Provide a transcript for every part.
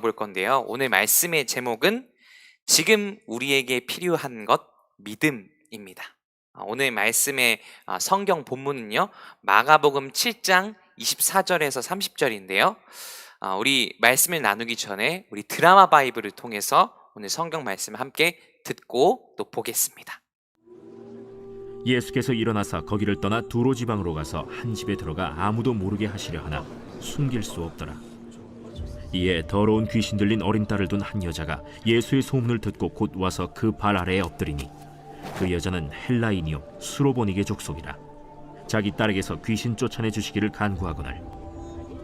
볼 건데요. 오늘 말씀의 제목은 지금 우리에게 필요한 것 믿음입니다. 오늘 말씀의 성경 본문은요. 마가복음 7장 24절에서 30절인데요. 우리 말씀을 나누기 전에 우리 드라마 바이블을 통해서 오늘 성경 말씀을 함께 듣고 또 보겠습니다. 예수께서 일어나사 거기를 떠나 두로 지방으로 가서 한 집에 들어가 아무도 모르게 하시려 하나 숨길 수 없더라. 이에 더러운 귀신 들린 어린 딸을 둔 한 여자가 예수의 소문을 듣고 곧 와서 그 발 아래에 엎드리니 그 여자는 헬라인이요 수로보니게 족속이라. 자기 딸에게서 귀신 쫓아내 주시기를 간구하거늘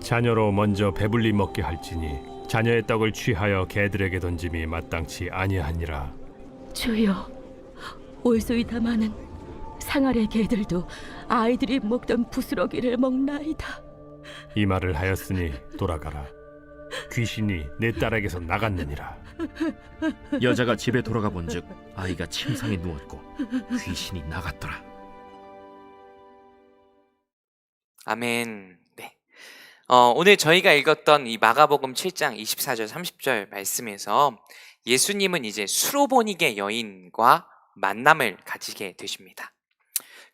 자녀로 먼저 배불리 먹게 할지니 자녀의 떡을 취하여 개들에게 던짐이 마땅치 아니하니라. 주여, 올소이다마는 상아래 개들도 아이들이 먹던 부스러기를 먹나이다. 이 말을 하였으니 돌아가라. 귀신이 내 딸에게서 나갔느니라. 여자가 집에 돌아가 본즉 아이가 침상에 누웠고 귀신이 나갔더라. 아멘. 네. 오늘 저희가 읽었던 이 마가복음 7장 24절 30절 말씀에서 예수님은 이제 수로보니게 여인과 만남을 가지게 되십니다.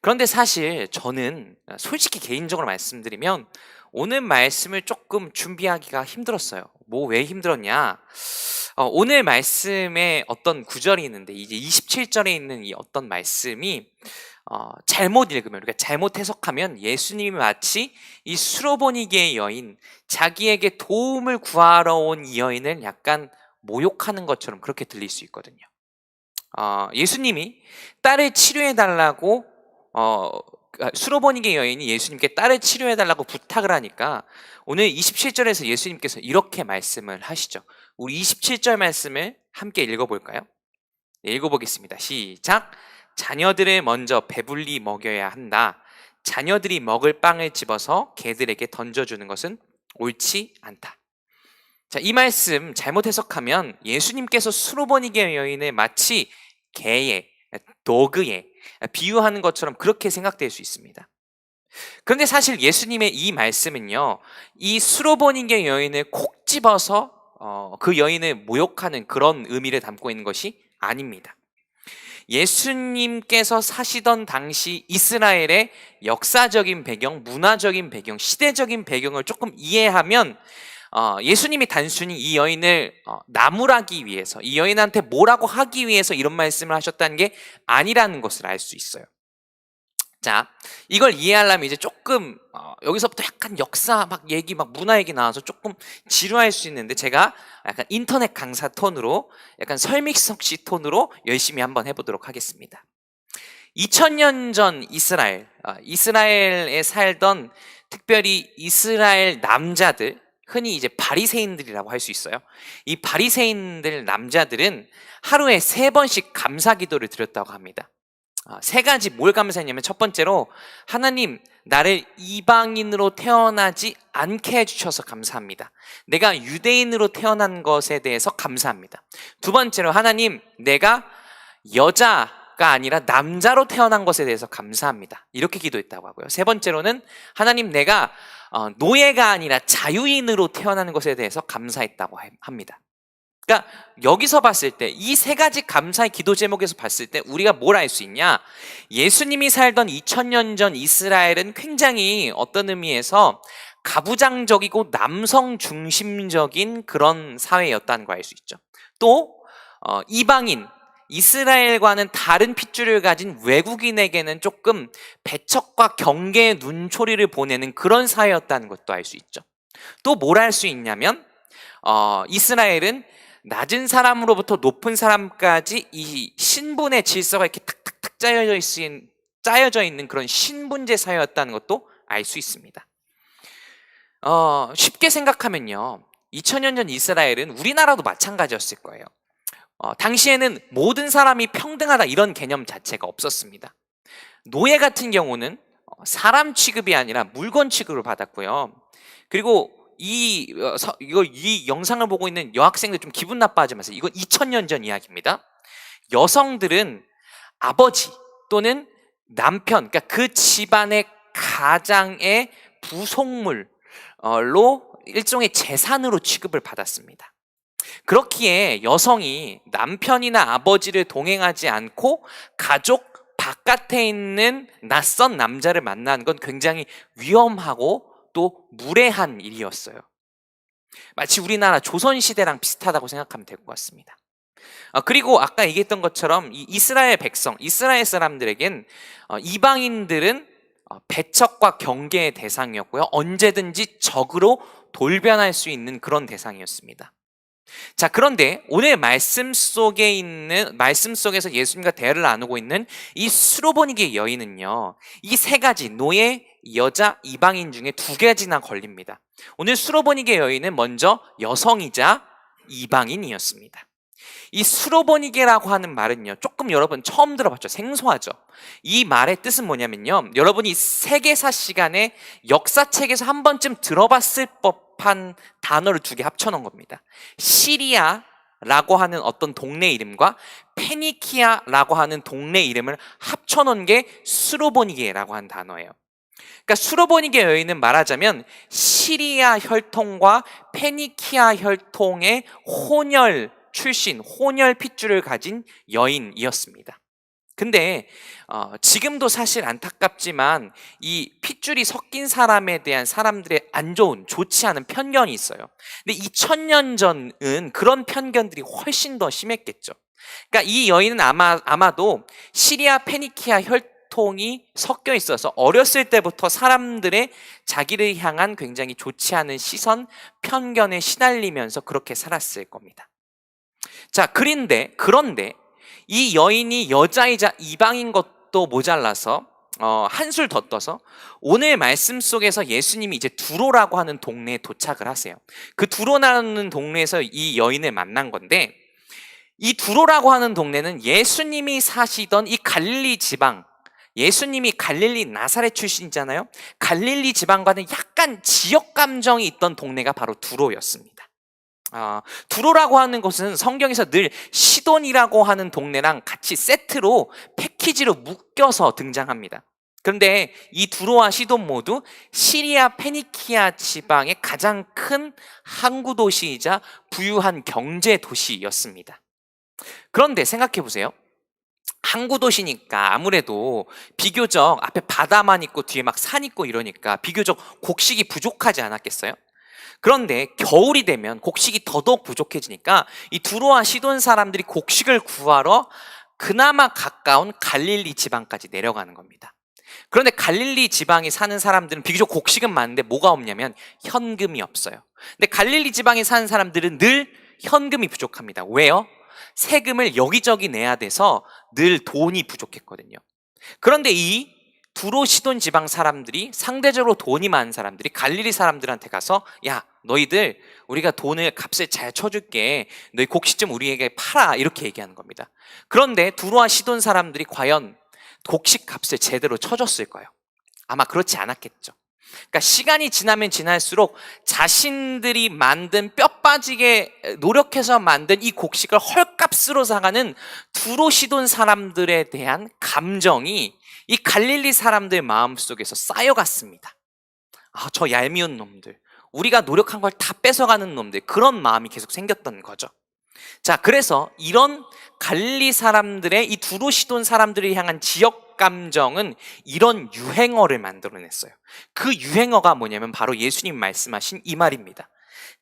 그런데 사실 저는 솔직히 개인적으로 말씀드리면 오늘 말씀을 조금 준비하기가 힘들었어요. 왜 힘들었냐? 오늘 말씀에 어떤 구절이 있는데 이제 27절에 있는 이 어떤 말씀이 잘못 읽으면, 그러니까 잘못 해석하면 예수님이 마치 이 수로보니게의 여인, 자기에게 도움을 구하러 온 이 여인을 약간 모욕하는 것처럼 그렇게 들릴 수 있거든요. 예수님이 딸을 치료해달라고 수로보니게 여인이 예수님께 딸을 치료해달라고 부탁을 하니까 오늘 27절에서 예수님께서 이렇게 말씀을 하시죠. 우리 27절 말씀을 함께 읽어볼까요? 네, 읽어보겠습니다. 시작! 자녀들을 먼저 배불리 먹여야 한다. 자녀들이 먹을 빵을 집어서 개들에게 던져주는 것은 옳지 않다. 자, 이 말씀 잘못 해석하면 예수님께서 수로보니게 여인을 마치 개의, 도그에 비유하는 것처럼 그렇게 생각될 수 있습니다. 그런데 사실 예수님의 이 말씀은요, 이 수로보니게 여인을 콕 집어서 그 여인을 모욕하는 그런 의미를 담고 있는 것이 아닙니다. 예수님께서 사시던 당시 이스라엘의 역사적인 배경, 문화적인 배경, 시대적인 배경을 조금 이해하면 예수님이 단순히 이 여인을 나무라기 위해서, 이 여인한테 뭐라고 하기 위해서 이런 말씀을 하셨다는 게 아니라는 것을 알 수 있어요. 자, 이걸 이해하려면 이제 조금 여기서부터 약간 역사 막 얘기, 막 문화 얘기 나와서 조금 지루할 수 있는데 제가 약간 인터넷 강사 톤으로, 약간 설믹석 씨 톤으로 열심히 한번 해보도록 하겠습니다. 2000년 전 이스라엘에 살던 특별히 이스라엘 남자들, 흔히 이제 바리새인들이라고 할 수 있어요. 이 바리새인들 남자들은 하루에 3번씩 감사 기도를 드렸다고 합니다. 3가지 뭘 감사했냐면, 첫 번째로 하나님, 나를 이방인으로 태어나지 않게 해주셔서 감사합니다. 내가 유대인으로 태어난 것에 대해서 감사합니다. 두 번째로 하나님, 내가 여자가 아니라 남자로 태어난 것에 대해서 감사합니다. 이렇게 기도했다고 하고요. 세 번째로는 하나님, 내가 노예가 아니라 자유인으로 태어나는 것에 대해서 감사했다고 합니다. 그러니까 여기서 봤을 때, 이 3가지 감사의 기도 제목에서 봤을 때 우리가 뭘 알 수 있냐? 예수님이 살던 2000년 전 이스라엘은 굉장히 어떤 의미에서 가부장적이고 남성 중심적인 그런 사회였다는 걸 알 수 있죠. 또 이방인, 이스라엘과는 다른 핏줄을 가진 외국인에게는 조금 배척과 경계의 눈초리를 보내는 그런 사회였다는 것도 알 수 있죠. 또 뭘 알 수 있냐면 이스라엘은 낮은 사람으로부터 높은 사람까지 이 신분의 질서가 이렇게 탁탁탁 짜여져 있는 그런 신분제 사회였다는 것도 알 수 있습니다. 쉽게 생각하면요, 2000년 전 이스라엘은 우리나라도 마찬가지였을 거예요. 당시에는 모든 사람이 평등하다 이런 개념 자체가 없었습니다. 노예 같은 경우는 사람 취급이 아니라 물건 취급을 받았고요. 그리고 이 영상을 보고 있는 여학생들 좀 기분 나빠하지 마세요. 이건 2000년 전 이야기입니다. 여성들은 아버지 또는 남편, 그러니까 그 집안의 가장의 부속물로 일종의 재산으로 취급을 받았습니다. 그렇기에 여성이 남편이나 아버지를 동행하지 않고 가족 바깥에 있는 낯선 남자를 만나는 건 굉장히 위험하고 또 무례한 일이었어요. 마치 우리나라 조선시대랑 비슷하다고 생각하면 될 것 같습니다. 그리고 아까 얘기했던 것처럼 이 이스라엘 백성, 이스라엘 사람들에겐 이방인들은 배척과 경계의 대상이었고요. 언제든지 적으로 돌변할 수 있는 그런 대상이었습니다. 자, 그런데 오늘 말씀 속에서 예수님과 대화를 나누고 있는 이 수로보니게 여인은요, 이 세 가지 노예, 여자, 이방인 중에 두 가지나 걸립니다. 오늘 수로보니게 여인은 먼저 여성이자 이방인이었습니다. 이 수로보니게라고 하는 말은요, 조금 여러분 처음 들어봤죠? 생소하죠? 이 말의 뜻은 뭐냐면요, 여러분이 세계사 시간에 역사책에서 한 번쯤 들어봤을 법한 단어를 두 개 합쳐놓은 겁니다. 시리아라고 하는 어떤 동네 이름과 페니키아라고 하는 동네 이름을 합쳐놓은 게 수로보니게라고 하는 단어예요. 그러니까 수로보니게 여인은 말하자면 시리아 혈통과 페니키아 혈통의 혼혈 출신, 혼혈 핏줄을 가진 여인이었습니다. 근데 지금도 사실 안타깝지만 이 핏줄이 섞인 사람에 대한 사람들의 안 좋은, 좋지 않은 편견이 있어요. 근데 2000년 전은 그런 편견들이 훨씬 더 심했겠죠. 그러니까 이 여인은 아마도 시리아 페니키아 혈통이 섞여 있어서 어렸을 때부터 사람들의 자기를 향한 굉장히 좋지 않은 시선, 편견에 시달리면서 그렇게 살았을 겁니다. 자, 그런데 이 여인이 여자이자 이방인 것도 모자라서 한술 더 떠서 오늘 말씀 속에서 예수님이 이제 두로라고 하는 동네에 도착을 하세요. 그 두로라는 동네에서 이 여인을 만난 건데, 이 두로라고 하는 동네는 예수님이 사시던 이 갈릴리 지방, 예수님이 갈릴리 나사렛 출신이잖아요. 갈릴리 지방과는 약간 지역 감정이 있던 동네가 바로 두로였습니다. 두로라고 하는 곳은 성경에서 늘 시돈이라고 하는 동네랑 같이 세트로 패키지로 묶여서 등장합니다. 그런데 이 두로와 시돈 모두 시리아 페니키아 지방의 가장 큰 항구 도시이자 부유한 경제 도시였습니다. 그런데 생각해 보세요. 항구 도시니까 아무래도 비교적 앞에 바다만 있고 뒤에 막 산 있고 이러니까 비교적 곡식이 부족하지 않았겠어요? 그런데 겨울이 되면 곡식이 더더욱 부족해지니까 이 두로와 시돈 사람들이 곡식을 구하러 그나마 가까운 갈릴리 지방까지 내려가는 겁니다. 그런데 갈릴리 지방에 사는 사람들은 비교적 곡식은 많은데 뭐가 없냐면 현금이 없어요. 근데 갈릴리 지방에 사는 사람들은 늘 현금이 부족합니다. 왜요? 세금을 여기저기 내야 돼서 늘 돈이 부족했거든요. 그런데 이 두로 시돈 지방 사람들이, 상대적으로 돈이 많은 사람들이 갈릴리 사람들한테 가서, 야, 너희들 우리가 값을 잘 쳐줄게, 너희 곡식 좀 우리에게 팔아, 이렇게 얘기하는 겁니다. 그런데 두로와 시돈 사람들이 과연 곡식 값을 제대로 쳐줬을까요? 아마 그렇지 않았겠죠. 그러니까 시간이 지나면 지날수록 자신들이 만든, 뼈 빠지게 노력해서 만든 이 곡식을 헐값으로 사가는 두로 시돈 사람들에 대한 감정이 이 갈릴리 사람들 마음속에서 쌓여갔습니다. 저 얄미운 놈들, 우리가 노력한 걸 다 뺏어가는 놈들, 그런 마음이 계속 생겼던 거죠. 자, 그래서 이런 갈릴리 사람들의, 이 두로 시돈 사람들을 향한 지역 감정은 이런 유행어를 만들어냈어요. 그 유행어가 뭐냐면 바로 예수님 말씀하신 이 말입니다.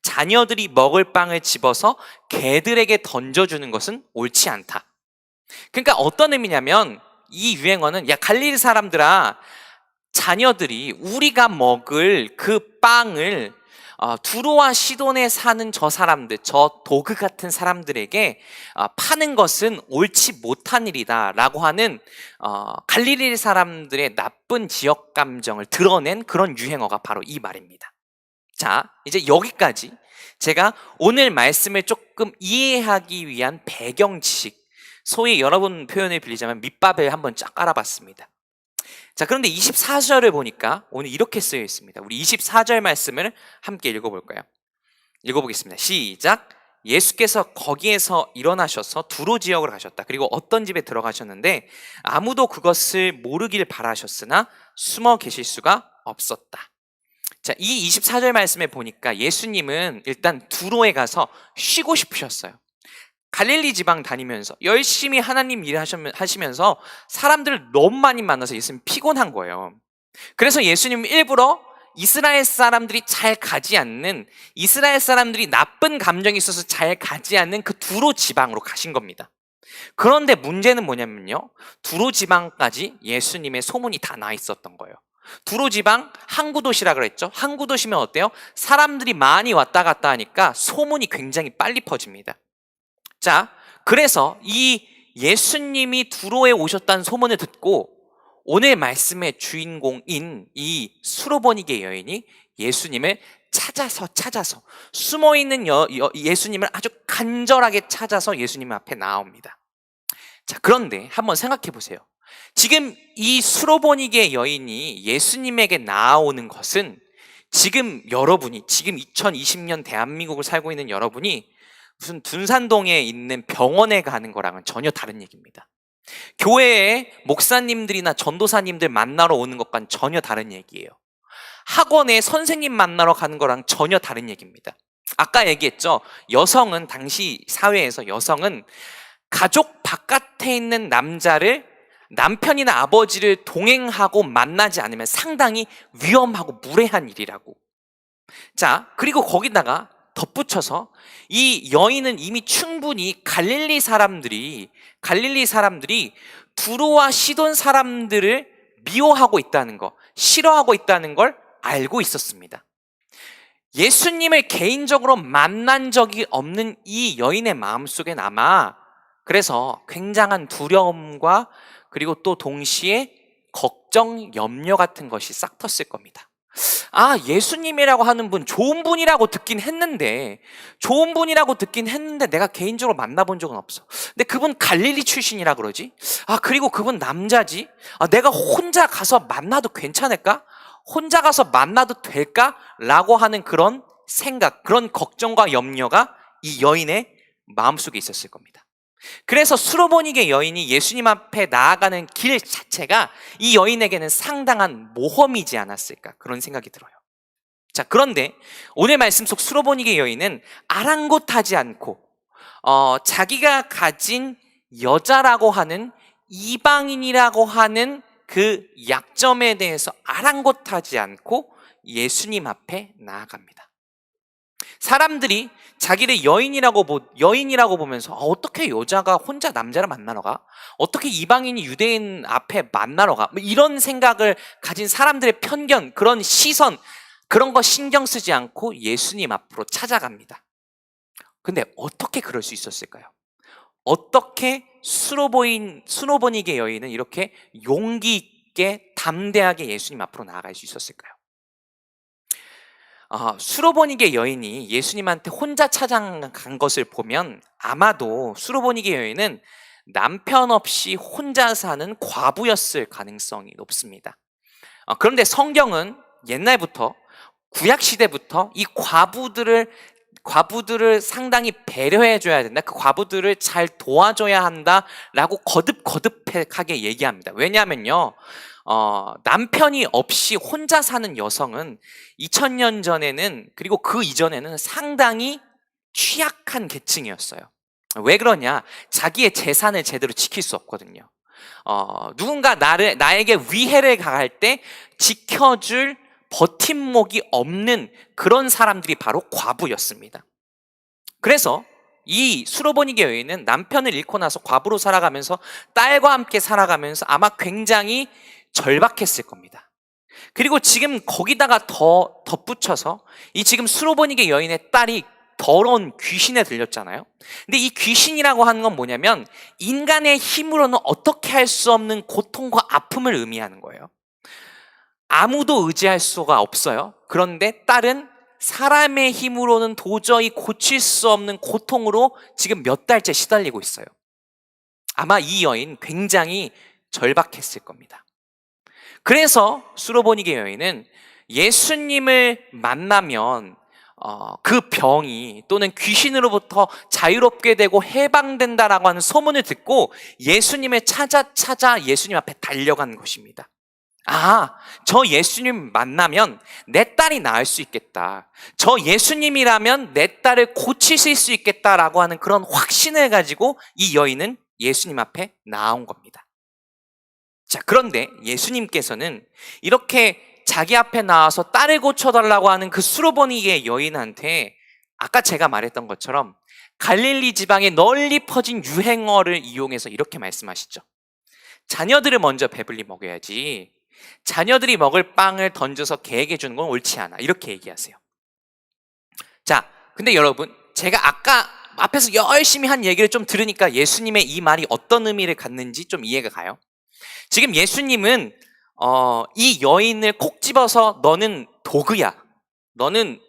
자녀들이 먹을 빵을 집어서 개들에게 던져주는 것은 옳지 않다. 그러니까 어떤 의미냐면, 이 유행어는, 야, 갈릴리 사람들아, 자녀들이 우리가 먹을 그 빵을 두로와 시돈에 사는 저 사람들, 저 도그 같은 사람들에게 파는 것은 옳지 못한 일이다 라고 하는 갈릴리 사람들의 나쁜 지역 감정을 드러낸 그런 유행어가 바로 이 말입니다. 자, 이제 여기까지 제가 오늘 말씀을 조금 이해하기 위한 배경 지식, 소위 여러분 표현을 빌리자면 밑밥을 한번 쫙 깔아봤습니다. 자, 그런데 24절을 보니까 오늘 이렇게 쓰여 있습니다. 우리 24절 말씀을 함께 읽어볼까요? 읽어보겠습니다. 시작. 예수께서 거기에서 일어나셔서 두로 지역을 가셨다. 그리고 어떤 집에 들어가셨는데 아무도 그것을 모르길 바라셨으나 숨어 계실 수가 없었다. 자, 이 24절 말씀에 보니까 예수님은 일단 두로에 가서 쉬고 싶으셨어요. 갈릴리 지방 다니면서 열심히 하나님 일을 하시면서 사람들을 너무 많이 만나서 예수님 피곤한 거예요. 그래서 예수님은 일부러 이스라엘 사람들이 잘 가지 않는, 이스라엘 사람들이 나쁜 감정이 있어서 잘 가지 않는 그 두로 지방으로 가신 겁니다. 그런데 문제는 뭐냐면요, 두로 지방까지 예수님의 소문이 다 나 있었던 거예요. 두로 지방 항구 도시라 그랬죠. 항구 도시면 어때요? 사람들이 많이 왔다 갔다 하니까 소문이 굉장히 빨리 퍼집니다. 자, 그래서 이 예수님이 두로에 오셨다는 소문을 듣고 오늘 말씀의 주인공인 이 수로보니게 여인이 예수님을 찾아서 숨어있는 예수님을 아주 간절하게 찾아서 예수님 앞에 나옵니다. 자, 그런데 한번 생각해 보세요. 지금 이 수로보니게 여인이 예수님에게 나아오는 것은 지금 여러분이, 지금 2020년 대한민국을 살고 있는 여러분이 무슨 둔산동에 있는 병원에 가는 거랑은 전혀 다른 얘기입니다. 교회에 목사님들이나 전도사님들 만나러 오는 것과는 전혀 다른 얘기예요. 학원에 선생님 만나러 가는 거랑 전혀 다른 얘기입니다. 아까 얘기했죠. 여성은, 당시 사회에서 여성은 가족 바깥에 있는 남편이나 아버지를 동행하고 만나지 않으면 상당히 위험하고 무례한 일이라고. 자, 그리고 거기다가 덧붙여서 이 여인은 이미 충분히 갈릴리 사람들이 두로와 시돈 사람들을 미워하고 있다는 거, 싫어하고 있다는 걸 알고 있었습니다. 예수님을 개인적으로 만난 적이 없는 이 여인의 마음속엔 아마 그래서 굉장한 두려움과 그리고 또 동시에 걱정, 염려 같은 것이 싹 텄을 겁니다. 아, 예수님이라고 하는 분 좋은 분이라고 듣긴 했는데 내가 개인적으로 만나본 적은 없어. 근데 그분 갈릴리 출신이라 그러지? 아, 그리고 그분 남자지? 아, 내가 혼자 가서 만나도 괜찮을까? 혼자 가서 만나도 될까? 라고 하는 그런 생각, 그런 걱정과 염려가 이 여인의 마음속에 있었을 겁니다. 그래서 수로보니게 여인이 예수님 앞에 나아가는 길 자체가 이 여인에게는 상당한 모험이지 않았을까, 그런 생각이 들어요. 자, 그런데 오늘 말씀 속 수로보니게 여인은 아랑곳하지 않고 자기가 가진 여자라고 하는, 이방인이라고 하는 그 약점에 대해서 아랑곳하지 않고 예수님 앞에 나아갑니다. 사람들이 자기를 여인이라고 보면서 어떻게 여자가 혼자 남자를 만나러 가? 어떻게 이방인이 유대인 앞에 만나러 가? 뭐 이런 생각을 가진 사람들의 편견, 그런 시선, 그런 거 신경 쓰지 않고 예수님 앞으로 찾아갑니다. 근데 어떻게 그럴 수 있었을까요? 어떻게 수로보니게 여인은 이렇게 용기 있게 담대하게 예수님 앞으로 나아갈 수 있었을까요? 수로보니게 여인이 예수님한테 혼자 찾아간 것을 보면 아마도 수로보니게 여인은 남편 없이 혼자 사는 과부였을 가능성이 높습니다. 그런데 성경은 옛날부터, 구약시대부터 이 과부들을 상당히 배려해줘야 된다, 그 과부들을 잘 도와줘야 한다라고 거듭하게 얘기합니다. 왜냐하면요, 남편이 없이 혼자 사는 여성은 2000년 전에는, 그리고 그 이전에는 상당히 취약한 계층이었어요. 왜 그러냐? 자기의 재산을 제대로 지킬 수 없거든요. 누군가 나에게 위해를 가할 때 지켜줄 버팀목이 없는 그런 사람들이 바로 과부였습니다. 그래서 이 수로보니게 여인은 남편을 잃고 나서 과부로 살아가면서, 딸과 함께 살아가면서 아마 굉장히 절박했을 겁니다. 그리고 지금 거기다가 더 덧붙여서 이 지금 수로보니게 여인의 딸이 더러운 귀신에 들렸잖아요. 근데 이 귀신이라고 하는 건 뭐냐면 인간의 힘으로는 어떻게 할 수 없는 고통과 아픔을 의미하는 거예요. 아무도 의지할 수가 없어요. 그런데 딸은 사람의 힘으로는 도저히 고칠 수 없는 고통으로 지금 몇 달째 시달리고 있어요. 아마 이 여인 굉장히 절박했을 겁니다. 그래서 수로보니게 여인은 예수님을 만나면 그 병이 또는 귀신으로부터 자유롭게 되고 해방된다라고 하는 소문을 듣고 예수님을 찾아 예수님 앞에 달려간 것입니다. 저 예수님 만나면 내 딸이 나을 수 있겠다. 저 예수님이라면 내 딸을 고치실 수 있겠다라고 하는 그런 확신을 가지고 이 여인은 예수님 앞에 나온 겁니다. 자, 그런데 예수님께서는 이렇게 자기 앞에 나와서 딸을 고쳐달라고 하는 그 수로보니게 여인한테 아까 제가 말했던 것처럼 갈릴리 지방에 널리 퍼진 유행어를 이용해서 이렇게 말씀하시죠. 자녀들을 먼저 배불리 먹여야지. 자녀들이 먹을 빵을 던져서 개에게 주는 건 옳지 않아. 이렇게 얘기하세요. 자, 근데 여러분, 제가 아까 앞에서 열심히 한 얘기를 좀 들으니까 예수님의 이 말이 어떤 의미를 갖는지 좀 이해가 가요. 지금 예수님은 이 여인을 콕 집어서 너는 도구야. 너는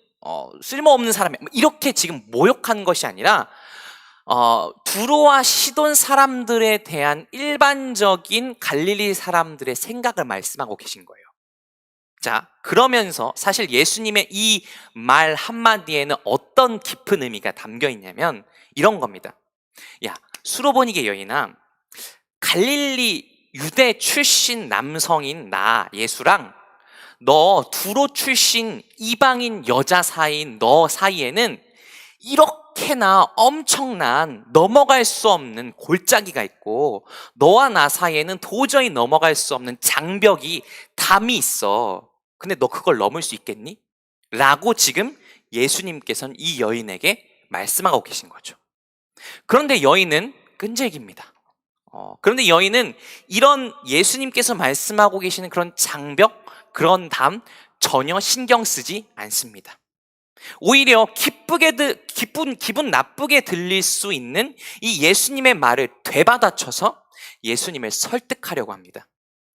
쓸모없는 사람이야. 이렇게 지금 모욕한 것이 아니라 두로와 시돈 사람들에 대한 일반적인 갈릴리 사람들의 생각을 말씀하고 계신 거예요. 자, 그러면서 사실 예수님의 이 말 한마디에는 어떤 깊은 의미가 담겨 있냐면 이런 겁니다. 야, 수로보니게 여인아, 갈릴리 유대 출신 남성인 나 예수랑 너 두로 출신 이방인 여자 사이인 너 사이에는 이렇게나 엄청난 넘어갈 수 없는 골짜기가 있고 너와 나 사이에는 도저히 넘어갈 수 없는 장벽이 담이 있어. 근데 너 그걸 넘을 수 있겠니? 라고 지금 예수님께서는 이 여인에게 말씀하고 계신 거죠. 그런데 여인은 끈질깁니다. 그런데 여인은 이런 예수님께서 말씀하고 계시는 그런 장벽, 그런 담 전혀 신경 쓰지 않습니다. 오히려 기분 나쁘게 들릴 수 있는 이 예수님의 말을 되받아쳐서 예수님을 설득하려고 합니다.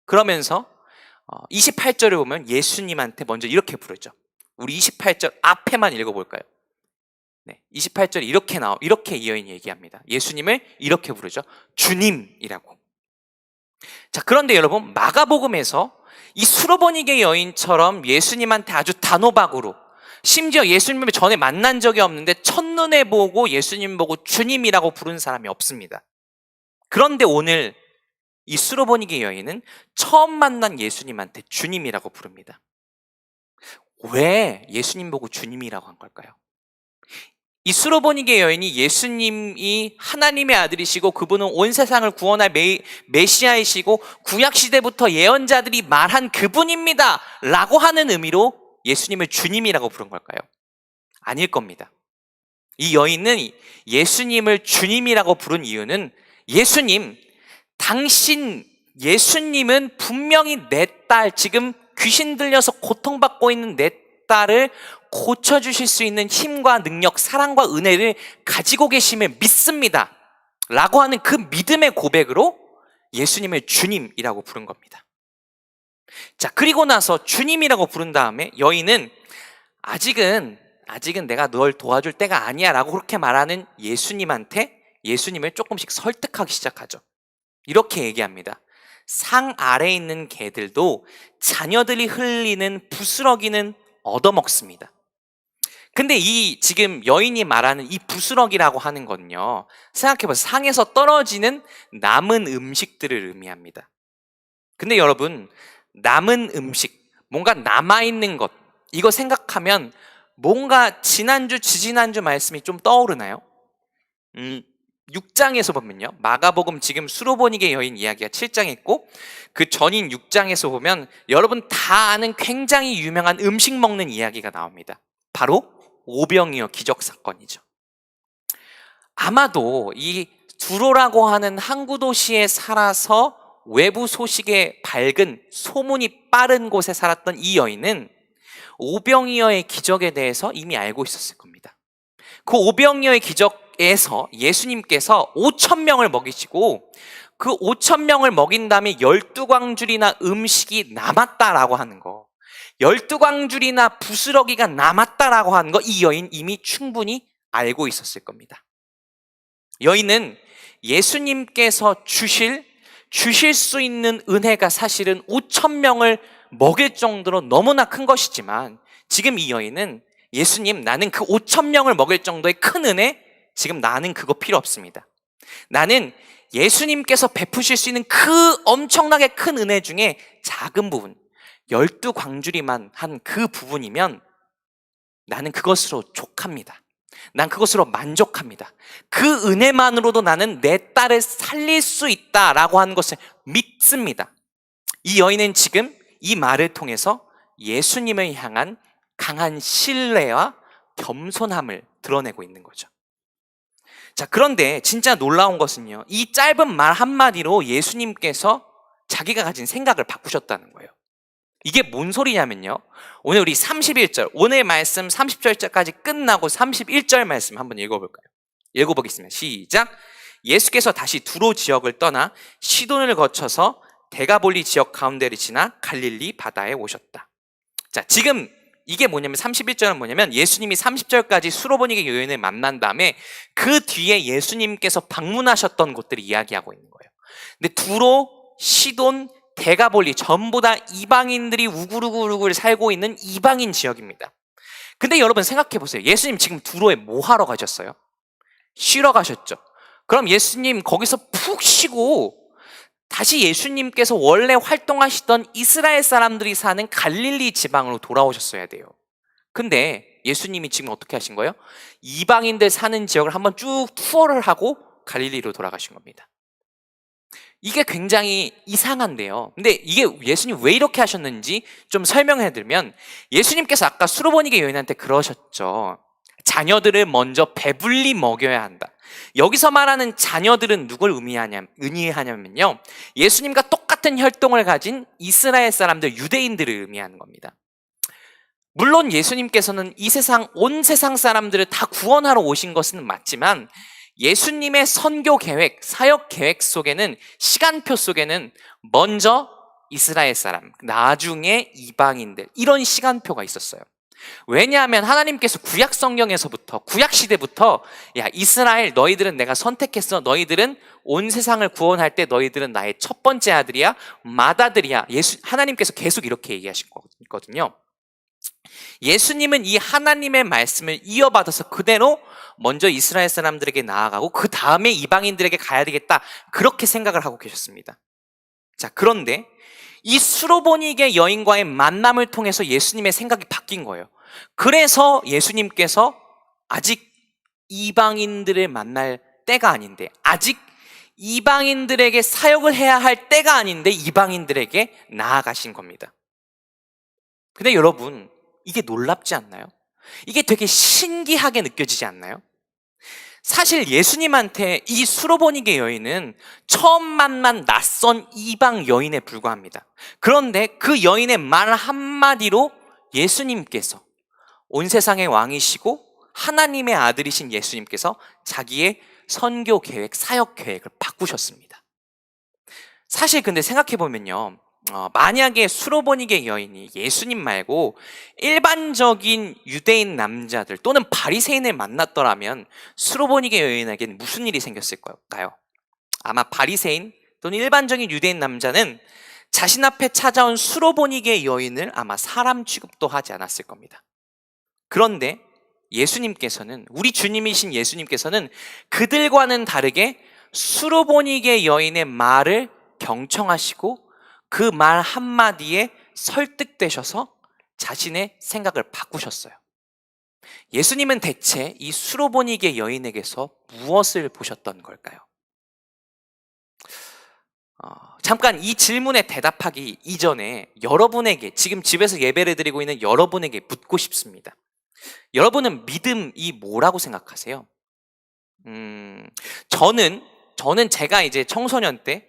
그러면서 28절을 보면 예수님한테 먼저 이렇게 부르죠. 우리 28절 앞에만 읽어볼까요? 네, 28절에 이렇게 이 여인이 얘기합니다. 예수님을 이렇게 부르죠. 주님이라고. 자, 그런데 여러분, 마가복음에서 이 수로보니게 여인처럼 예수님한테 아주 단호박으로, 심지어 예수님을 전에 만난 적이 없는데 첫눈에 보고 예수님 보고 주님이라고 부른 사람이 없습니다. 그런데 오늘 이 수로보니게 여인은 처음 만난 예수님한테 주님이라고 부릅니다. 왜 예수님 보고 주님이라고 한 걸까요? 이 수로보니게 여인이 예수님이 하나님의 아들이시고 그분은 온 세상을 구원할 메시아이시고 구약시대부터 예언자들이 말한 그분입니다 라고 하는 의미로 예수님을 주님이라고 부른 걸까요? 아닐 겁니다. 이 여인은 예수님을 주님이라고 부른 이유는 예수님은 분명히 내 딸, 지금 귀신 들려서 고통받고 있는 내 딸을 고쳐주실 수 있는 힘과 능력, 사랑과 은혜를 가지고 계심을 믿습니다 라고 하는 그 믿음의 고백으로 예수님을 주님이라고 부른 겁니다. 자, 그리고 나서 주님이라고 부른 다음에 여인은 아직은 내가 널 도와줄 때가 아니야 라고 그렇게 말하는 예수님한테 예수님을 조금씩 설득하기 시작하죠. 이렇게 얘기합니다. 상 아래에 있는 개들도 자녀들이 흘리는 부스러기는 얻어먹습니다. 근데 이 지금 여인이 말하는 이 부스러기라고 하는 건요, 생각해보세요. 상에서 떨어지는 남은 음식들을 의미합니다. 근데 여러분, 남은 음식, 뭔가 남아있는 것, 이거 생각하면 뭔가 지지난주 말씀이 좀 떠오르나요? 6장에서 보면요, 마가복음 지금 수로보니게 여인 이야기가 7장에 있고 그 전인 6장에서 보면 여러분 다 아는 굉장히 유명한 음식 먹는 이야기가 나옵니다. 바로 오병이어 기적 사건이죠. 아마도 이 두로라고 하는 항구 도시에 살아서 외부 소식에 밝은, 소문이 빠른 곳에 살았던 이 여인은 오병이어의 기적에 대해서 이미 알고 있었을 겁니다. 그 오병이어의 기적에서 예수님께서 5,000명을 먹이시고 그 5,000명을 먹인 다음에 12광줄이나 음식이 남았다라고 하는 거, 12광줄이나 부스러기가 남았다라고 하는 거, 이 여인 이미 충분히 알고 있었을 겁니다. 여인은 예수님께서 주실 수 있는 은혜가 사실은 5,000명을 먹일 정도로 너무나 큰 것이지만 지금 이 여인은 예수님, 나는 그 5,000명을 먹일 정도의 큰 은혜, 지금 나는 그거 필요 없습니다. 나는 예수님께서 베푸실 수 있는 그 엄청나게 큰 은혜 중에 작은 부분, 12광주리만 한 그 부분이면 나는 그것으로 족합니다. 난 그것으로 만족합니다. 그 은혜만으로도 나는 내 딸을 살릴 수 있다라고 하는 것을 믿습니다. 이 여인은 지금 이 말을 통해서 예수님을 향한 강한 신뢰와 겸손함을 드러내고 있는 거죠. 자, 그런데 진짜 놀라운 것은요, 이 짧은 말 한마디로 예수님께서 자기가 가진 생각을 바꾸셨다는 거예요. 이게 뭔 소리냐면요, 오늘 우리 31절, 오늘 말씀 30절까지 끝나고 31절 말씀 한번 읽어볼까요? 읽어보겠습니다. 시작. 예수께서 다시 두로 지역을 떠나 시돈을 거쳐서 데가볼리 지역 가운데를 지나 갈릴리 바다에 오셨다. 자, 지금 이게 뭐냐면 31절은 뭐냐면 예수님이 30절까지 수로보니게 여인을 만난 다음에 그 뒤에 예수님께서 방문하셨던 곳들을 이야기하고 있는 거예요. 근데 두로, 시돈, 데가볼리 전부 다 이방인들이 우글우글우글 살고 있는 이방인 지역입니다. 근데 여러분 생각해 보세요. 예수님 지금 두로에 뭐 하러 가셨어요? 쉬러 가셨죠. 그럼 예수님 거기서 푹 쉬고 다시 예수님께서 원래 활동하시던 이스라엘 사람들이 사는 갈릴리 지방으로 돌아오셨어야 돼요. 근데 예수님이 지금 어떻게 하신 거예요? 이방인들 사는 지역을 한번 쭉 투어를 하고 갈릴리로 돌아가신 겁니다. 이게 굉장히 이상한데요. 근데 이게 예수님 왜 이렇게 하셨는지 좀 설명해 드리면, 예수님께서 아까 수로보니게 여인한테 그러셨죠. 자녀들을 먼저 배불리 먹여야 한다. 여기서 말하는 자녀들은 누굴 의미하냐면요, 예수님과 똑같은 혈통을 가진 이스라엘 사람들, 유대인들을 의미하는 겁니다. 물론 예수님께서는 이 세상, 온 세상 사람들을 다 구원하러 오신 것은 맞지만 예수님의 선교 계획, 사역 계획 속에는, 시간표 속에는 먼저 이스라엘 사람, 나중에 이방인들, 이런 시간표가 있었어요. 왜냐하면 하나님께서 구약 성경에서부터, 구약 시대부터, 야 이스라엘, 너희들은 내가 선택했어. 너희들은 온 세상을 구원할 때 너희들은 나의 첫 번째 아들이야, 맏아들이야. 하나님께서 계속 이렇게 얘기하신 거거든요. 예수님은 이 하나님의 말씀을 이어받아서 그대로 먼저 이스라엘 사람들에게 나아가고 그 다음에 이방인들에게 가야 되겠다, 그렇게 생각을 하고 계셨습니다. 자, 그런데 이 수로보니게 여인과의 만남을 통해서 예수님의 생각이 바뀐 거예요. 그래서 예수님께서 아직 이방인들을 만날 때가 아닌데, 아직 이방인들에게 사역을 해야 할 때가 아닌데 이방인들에게 나아가신 겁니다. 근데 여러분, 이게 놀랍지 않나요? 이게 되게 신기하게 느껴지지 않나요? 사실 예수님한테 이 수로보니게 여인은 처음 만난 낯선 이방 여인에 불과합니다. 그런데 그 여인의 말 한마디로 예수님께서, 온 세상의 왕이시고 하나님의 아들이신 예수님께서 자기의 선교 계획, 사역 계획을 바꾸셨습니다. 사실 근데 생각해보면요, 만약에 수로보니게 여인이 예수님 말고 일반적인 유대인 남자들 또는 바리새인을 만났더라면 수로보니게 여인에게는 무슨 일이 생겼을까요? 아마 바리새인 또는 일반적인 유대인 남자는 자신 앞에 찾아온 수로보니게 여인을 아마 사람 취급도 하지 않았을 겁니다. 그런데 예수님께서는, 우리 주님이신 예수님께서는 그들과는 다르게 수로보니게 여인의 말을 경청하시고 그 말 한마디에 설득되셔서 자신의 생각을 바꾸셨어요. 예수님은 대체 이 수로보니게 여인에게서 무엇을 보셨던 걸까요? 잠깐 이 질문에 대답하기 이전에 여러분에게, 지금 집에서 예배를 드리고 있는 여러분에게 묻고 싶습니다. 여러분은 믿음이 뭐라고 생각하세요? 저는 제가 이제 청소년 때,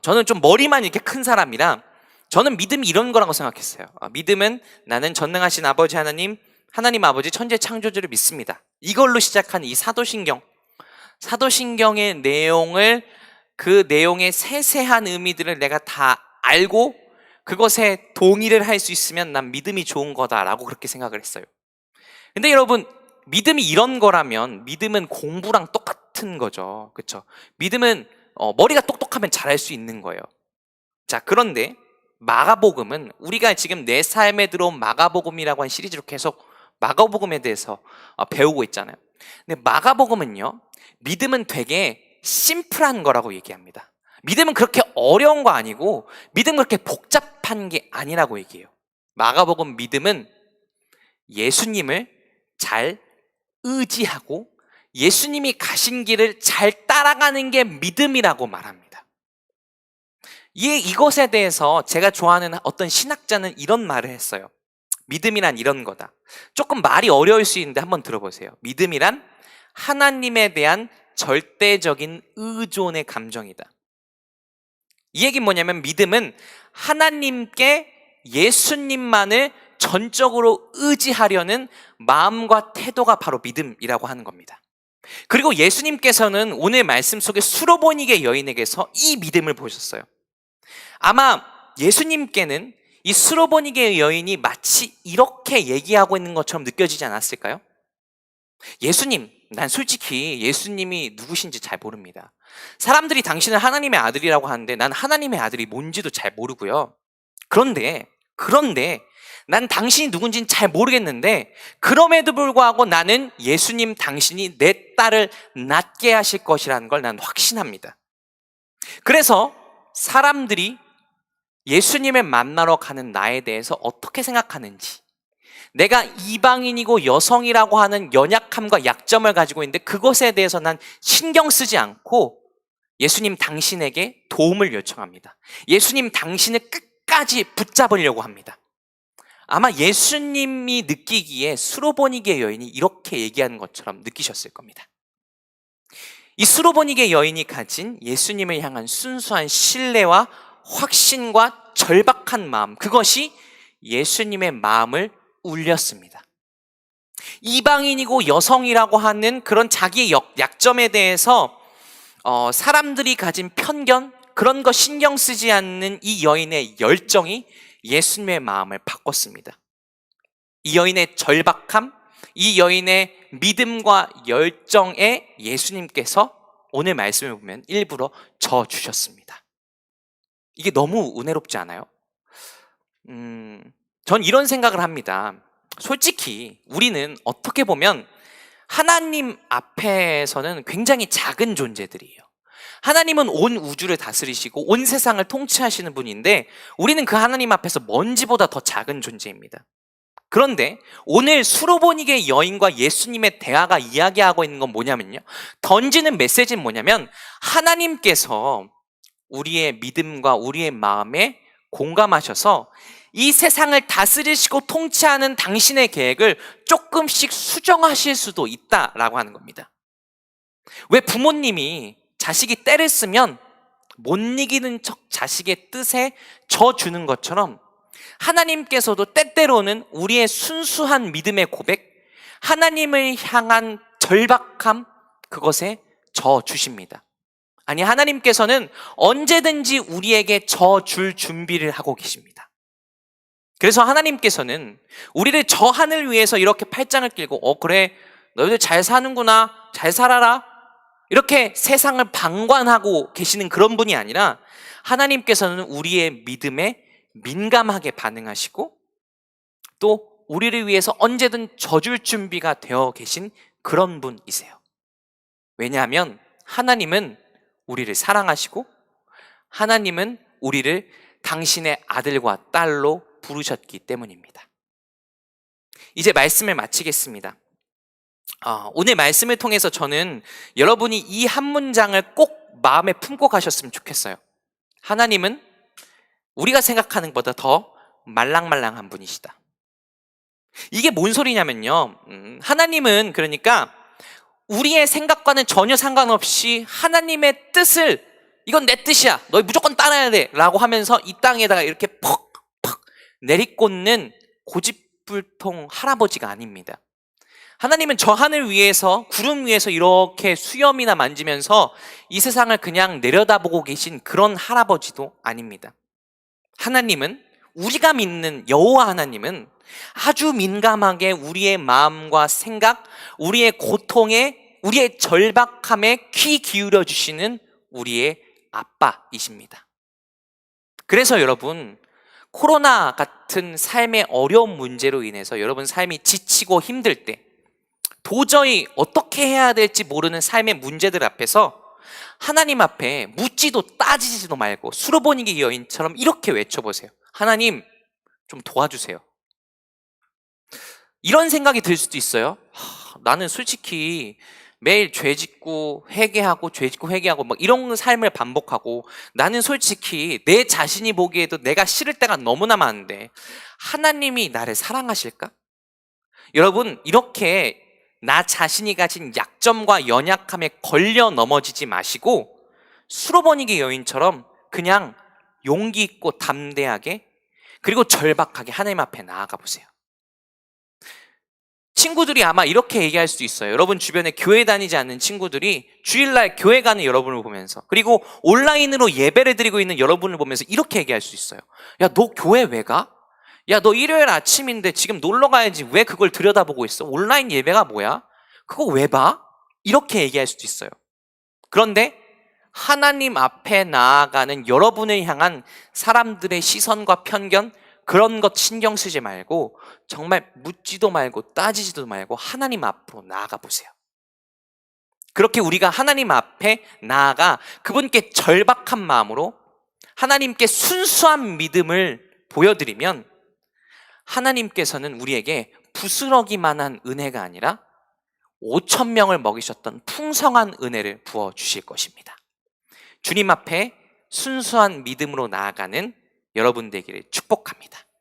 저는 좀 머리만 이렇게 큰 사람이라 저는 믿음이 이런 거라고 생각했어요. 믿음은 나는 전능하신 아버지 하나님 아버지 천재 창조주를 믿습니다. 이걸로 시작한 이 사도신경의 내용을, 그 내용의 세세한 의미들을 내가 다 알고 그것에 동의를 할 수 있으면 난 믿음이 좋은 거다라고 그렇게 생각을 했어요. 근데 여러분, 믿음이 이런 거라면 믿음은 공부랑 똑같은 거죠. 그렇죠? 믿음은 머리가 똑똑하면 잘할 수 있는 거예요. 자, 그런데 마가복음은, 우리가 지금 내 삶에 들어온 마가복음이라고 한 시리즈로 계속 마가복음에 대해서 배우고 있잖아요. 근데 마가복음은요, 믿음은 되게 심플한 거라고 얘기합니다. 믿음은 그렇게 어려운 거 아니고 믿음은 그렇게 복잡한 게 아니라고 얘기해요. 마가복음 믿음은 예수님을 잘 의지하고 예수님이 가신 길을 잘 따라가는 게 믿음이라고 말합니다. 이것에 대해서 제가 좋아하는 어떤 신학자는 이런 말을 했어요. 믿음이란 이런 거다. 조금 말이 어려울 수 있는데 한번 들어보세요. 믿음이란 하나님에 대한 절대적인 의존의 감정이다. 이 얘기는 뭐냐면 믿음은 하나님께 예수님만을 전적으로 의지하려는 마음과 태도가 바로 믿음이라고 하는 겁니다. 그리고 예수님께서는 오늘 말씀 속에 수로보니게 여인에게서 이 믿음을 보셨어요. 아마 예수님께는 이 수로보니게 여인이 마치 이렇게 얘기하고 있는 것처럼 느껴지지 않았을까요? 예수님, 난 솔직히 예수님이 누구신지 잘 모릅니다. 사람들이 당신은 하나님의 아들이라고 하는데 난 하나님의 아들이 뭔지도 잘 모르고요. 그런데 난 당신이 누군지는 잘 모르겠는데 그럼에도 불구하고 나는 예수님 당신이 내 딸을 낫게 하실 것이라는 걸 난 확신합니다. 그래서 사람들이 예수님을 만나러 가는 나에 대해서 어떻게 생각하는지, 내가 이방인이고 여성이라고 하는 연약함과 약점을 가지고 있는데 그것에 대해서 난 신경 쓰지 않고 예수님 당신에게 도움을 요청합니다. 예수님 당신을 끝까지 붙잡으려고 합니다. 아마 예수님이 느끼기에 수로보니게 여인이 이렇게 얘기하는 것처럼 느끼셨을 겁니다. 이 수로보니게 여인이 가진 예수님을 향한 순수한 신뢰와 확신과 절박한 마음, 그것이 예수님의 마음을 울렸습니다. 이방인이고 여성이라고 하는 그런 자기의 약점에 대해서 사람들이 가진 편견, 그런 거 신경 쓰지 않는 이 여인의 열정이 예수님의 마음을 바꿨습니다. 이 여인의 절박함, 이 여인의 믿음과 열정에 예수님께서 오늘 말씀을 보면 일부러 져주셨습니다. 이게 너무 은혜롭지 않아요? 전 이런 생각을 합니다. 솔직히 우리는 어떻게 보면 하나님 앞에서는 굉장히 작은 존재들이에요. 하나님은 온 우주를 다스리시고 온 세상을 통치하시는 분인데 우리는 그 하나님 앞에서 먼지보다 더 작은 존재입니다. 그런데 오늘 수로보니게 여인과 예수님의 대화가 이야기하고 있는 건 뭐냐면요, 던지는 메시지는 뭐냐면 하나님께서 우리의 믿음과 우리의 마음에 공감하셔서 이 세상을 다스리시고 통치하는 당신의 계획을 조금씩 수정하실 수도 있다라고 하는 겁니다. 왜 부모님이 자식이 때를 쓰면 못 이기는 척 자식의 뜻에 져주는 것처럼 하나님께서도 때때로는 우리의 순수한 믿음의 고백, 하나님을 향한 절박함, 그것에 져주십니다. 아니, 하나님께서는 언제든지 우리에게 져줄 준비를 하고 계십니다. 그래서 하나님께서는 우리를 저 하늘 위에서 이렇게 팔짱을 끼고 그래, 너희들 잘 사는구나, 잘 살아라, 이렇게 세상을 방관하고 계시는 그런 분이 아니라 하나님께서는 우리의 믿음에 민감하게 반응하시고 또 우리를 위해서 언제든 져줄 준비가 되어 계신 그런 분이세요. 왜냐하면 하나님은 우리를 사랑하시고 하나님은 우리를 당신의 아들과 딸로 부르셨기 때문입니다. 이제 말씀을 마치겠습니다. 오늘 말씀을 통해서 저는 여러분이 이 한 문장을 꼭 마음에 품고 가셨으면 좋겠어요. 하나님은 우리가 생각하는 것보다 더 말랑말랑한 분이시다. 이게 뭔 소리냐면요, 하나님은 그러니까 우리의 생각과는 전혀 상관없이 하나님의 뜻을, 이건 내 뜻이야, 너희 무조건 따라야 돼 라고 하면서 이 땅에다가 이렇게 퍽퍽 내리꽂는 고집불통 할아버지가 아닙니다. 하나님은 저 하늘 위에서, 구름 위에서 이렇게 수염이나 만지면서 이 세상을 그냥 내려다보고 계신 그런 할아버지도 아닙니다. 하나님은, 우리가 믿는 여호와 하나님은 아주 민감하게 우리의 마음과 생각, 우리의 고통에, 우리의 절박함에 귀 기울여 주시는 우리의 아빠이십니다. 그래서 여러분, 코로나 같은 삶의 어려운 문제로 인해서 여러분 삶이 지치고 힘들 때, 도저히 어떻게 해야 될지 모르는 삶의 문제들 앞에서 하나님 앞에 묻지도 따지지도 말고 수로보니게 여인처럼 이렇게 외쳐보세요. 하나님, 좀 도와주세요. 이런 생각이 들 수도 있어요. 나는 솔직히 매일 죄 짓고 회개하고 죄 짓고 회개하고 막 이런 삶을 반복하고, 나는 솔직히 내 자신이 보기에도 내가 싫을 때가 너무나 많은데 하나님이 나를 사랑하실까? 여러분, 이렇게 나 자신이 가진 약점과 연약함에 걸려 넘어지지 마시고 수로보니게 여인처럼 그냥 용기 있고 담대하게, 그리고 절박하게 하나님 앞에 나아가 보세요. 친구들이 아마 이렇게 얘기할 수도 있어요. 여러분 주변에 교회 다니지 않는 친구들이 주일날 교회 가는 여러분을 보면서, 그리고 온라인으로 예배를 드리고 있는 여러분을 보면서 이렇게 얘기할 수 있어요. 야, 너 교회 왜 가? 야, 너 일요일 아침인데 지금 놀러 가야지 왜 그걸 들여다보고 있어? 온라인 예배가 뭐야? 그거 왜 봐? 이렇게 얘기할 수도 있어요. 그런데 하나님 앞에 나아가는 여러분을 향한 사람들의 시선과 편견, 그런 것 신경 쓰지 말고 정말 묻지도 말고 따지지도 말고 하나님 앞으로 나아가 보세요. 그렇게 우리가 하나님 앞에 나아가 그분께 절박한 마음으로 하나님께 순수한 믿음을 보여드리면 하나님께서는 우리에게 부스러기만한 은혜가 아니라 5,000명을 먹이셨던 풍성한 은혜를 부어주실 것입니다. 주님 앞에 순수한 믿음으로 나아가는 여러분 되기를 축복합니다.